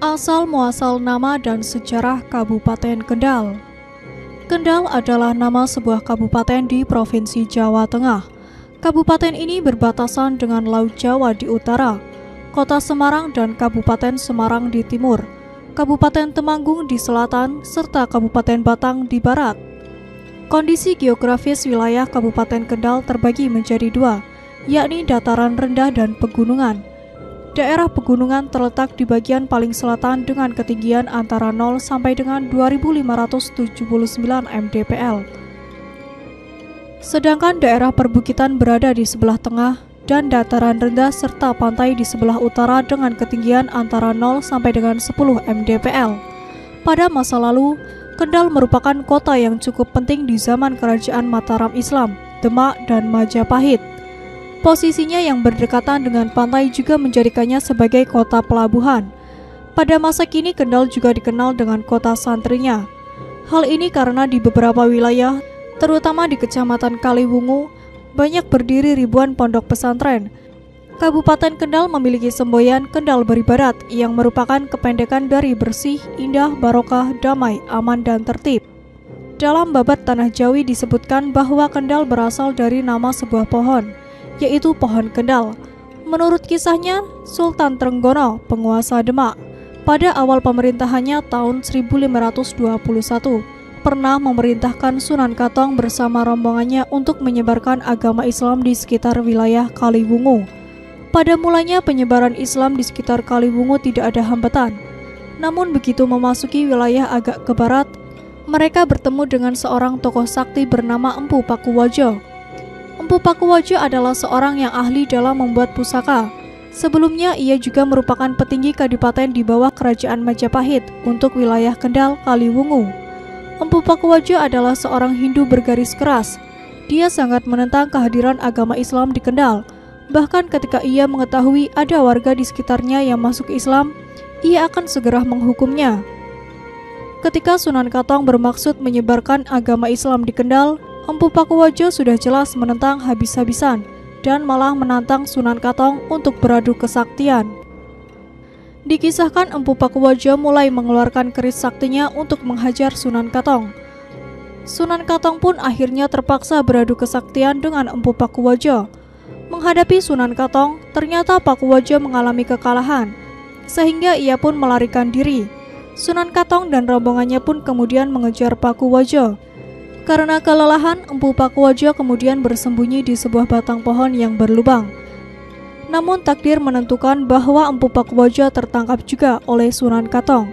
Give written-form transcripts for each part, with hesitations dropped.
Asal-muasal nama dan sejarah Kabupaten Kendal. Kendal adalah nama sebuah kabupaten di Provinsi Jawa Tengah. Kabupaten ini berbatasan dengan Laut Jawa di utara, Kota Semarang dan Kabupaten Semarang di timur, Kabupaten Temanggung di selatan, serta Kabupaten Batang di barat. Kondisi geografis wilayah Kabupaten Kendal terbagi menjadi dua, yakni dataran rendah dan pegunungan. Daerah pegunungan terletak di bagian paling selatan dengan ketinggian antara 0 sampai dengan 2.579 mdpl. Sedangkan daerah perbukitan berada di sebelah tengah dan dataran rendah serta pantai di sebelah utara dengan ketinggian antara 0 sampai dengan 10 mdpl. Pada masa lalu, Kendal merupakan kota yang cukup penting di zaman kerajaan Mataram Islam, Demak, dan Majapahit. Posisinya yang berdekatan dengan pantai juga menjadikannya sebagai kota pelabuhan. Pada masa kini Kendal juga dikenal dengan kota santrinya. Hal ini karena di beberapa wilayah, terutama di Kecamatan Kaliwungu, banyak berdiri ribuan pondok pesantren. Kabupaten Kendal memiliki semboyan Kendal Beribadat yang merupakan kependekan dari bersih, indah, barokah, damai, aman, dan tertib. Dalam babat Tanah Jawi disebutkan bahwa Kendal berasal dari nama sebuah pohon, yaitu pohon Kendal. Menurut kisahnya, Sultan Trenggono, penguasa Demak, pada awal pemerintahannya tahun 1521, pernah memerintahkan Sunan Katong bersama rombongannya untuk menyebarkan agama Islam di sekitar wilayah Kaliwungu. Pada mulanya penyebaran Islam di sekitar Kaliwungu tidak ada hambatan. Namun begitu memasuki wilayah agak ke barat, mereka bertemu dengan seorang tokoh sakti bernama Empu Pakuwajo. Empu Pakuwajo adalah seorang yang ahli dalam membuat pusaka. Sebelumnya ia juga merupakan petinggi kadipaten di bawah kerajaan Majapahit untuk wilayah Kendal, Kaliwungu. Empu Pakuwajo adalah seorang Hindu bergaris keras. Dia sangat menentang kehadiran agama Islam di Kendal. Bahkan ketika ia mengetahui ada warga di sekitarnya yang masuk Islam, ia akan segera menghukumnya. Ketika Sunan Katong bermaksud menyebarkan agama Islam di Kendal, Empu Pakuwajo sudah jelas menentang habis-habisan dan malah menantang Sunan Katong untuk beradu kesaktian. Dikisahkan Empu Pakuwajo mulai mengeluarkan keris saktinya untuk menghajar Sunan Katong. Sunan Katong pun akhirnya terpaksa beradu kesaktian dengan Empu Pakuwajo. Menghadapi Sunan Katong, ternyata Pakuwajo mengalami kekalahan, sehingga ia pun melarikan diri. Sunan Katong dan rombongannya pun kemudian mengejar Pakuwajo. Karena kelelahan, Empu Pakuwajo kemudian bersembunyi di sebuah batang pohon yang berlubang. Namun takdir menentukan bahwa Empu Pakuwajo tertangkap juga oleh Sunan Katong.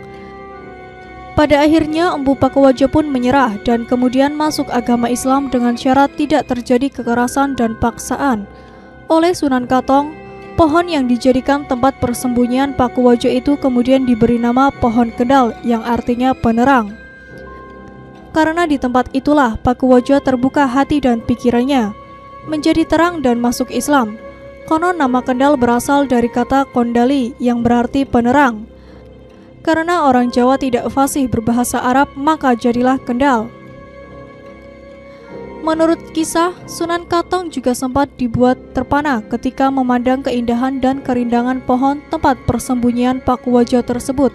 Pada akhirnya Empu Pakuwajo pun menyerah dan kemudian masuk agama Islam dengan syarat tidak terjadi kekerasan dan paksaan. Oleh Sunan Katong, pohon yang dijadikan tempat persembunyian Pakuwajo itu kemudian diberi nama Pohon Kendal yang artinya penerang. Karena di tempat itulah Pakuwajo terbuka hati dan pikirannya, menjadi terang dan masuk Islam. Konon nama Kendal berasal dari kata kondali yang berarti penerang. Karena orang Jawa tidak fasih berbahasa Arab, maka jadilah Kendal. Menurut kisah, Sunan Katong juga sempat dibuat terpana ketika memandang keindahan dan kerindangan pohon tempat persembunyian Pakuwajo tersebut.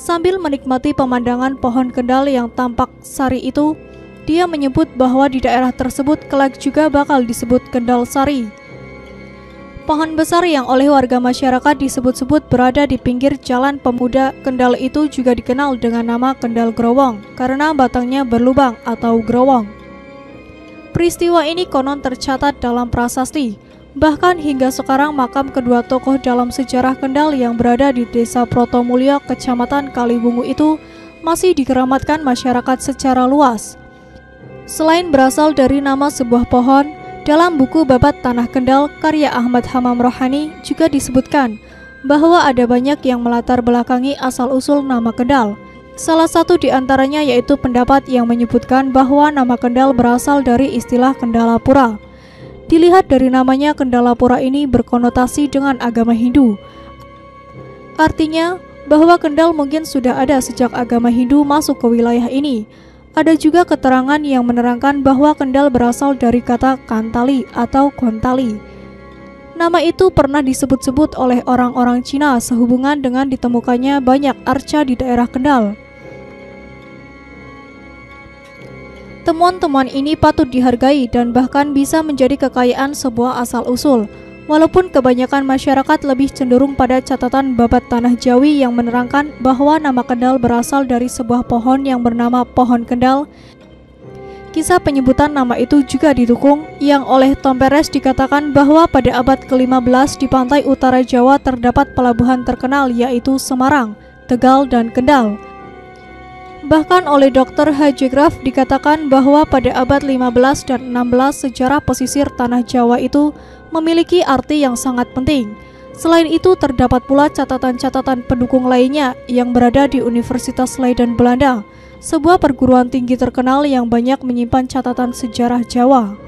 Sambil menikmati pemandangan pohon Kendal yang tampak sari itu, dia menyebut bahwa di daerah tersebut kelak juga bakal disebut Kendal Sari. Pohon besar yang oleh warga masyarakat disebut-sebut berada di pinggir jalan pemuda Kendal itu juga dikenal dengan nama Kendal Growong karena batangnya berlubang atau growong. Peristiwa ini konon tercatat dalam prasasti. Bahkan hingga sekarang makam kedua tokoh dalam sejarah Kendal yang berada di Desa Protomulyo, Kecamatan Kaliwungu itu masih dikeramatkan masyarakat secara luas. Selain berasal dari nama sebuah pohon, dalam buku Babat Tanah Kendal karya Ahmad Hamam Rohani juga disebutkan bahwa ada banyak yang melatar belakangi asal-usul nama Kendal. Salah satu di antaranya yaitu pendapat yang menyebutkan bahwa nama Kendal berasal dari istilah Kendalapura. Dilihat dari namanya, Kendalapura ini berkonotasi dengan agama Hindu. Artinya bahwa Kendal mungkin sudah ada sejak agama Hindu masuk ke wilayah ini. Ada juga keterangan yang menerangkan bahwa Kendal berasal dari kata Kantali atau Kontali. Nama itu pernah disebut-sebut oleh orang-orang Cina sehubungan dengan ditemukannya banyak arca di daerah Kendal. Temuan-temuan ini patut dihargai dan bahkan bisa menjadi kekayaan sebuah asal-usul. Walaupun kebanyakan masyarakat lebih cenderung pada catatan babat tanah Jawi yang menerangkan bahwa nama Kendal berasal dari sebuah pohon yang bernama Pohon Kendal, kisah penyebutan nama itu juga didukung, yang oleh Tom Perez dikatakan bahwa pada abad ke-15 di pantai utara Jawa terdapat pelabuhan terkenal yaitu Semarang, Tegal, dan Kendal. Bahkan oleh Dr. H.J. Graff dikatakan bahwa pada abad 15 dan 16 sejarah pesisir tanah Jawa itu memiliki arti yang sangat penting. Selain itu terdapat pula catatan-catatan pendukung lainnya yang berada di Universitas Leiden Belanda, sebuah perguruan tinggi terkenal yang banyak menyimpan catatan sejarah Jawa.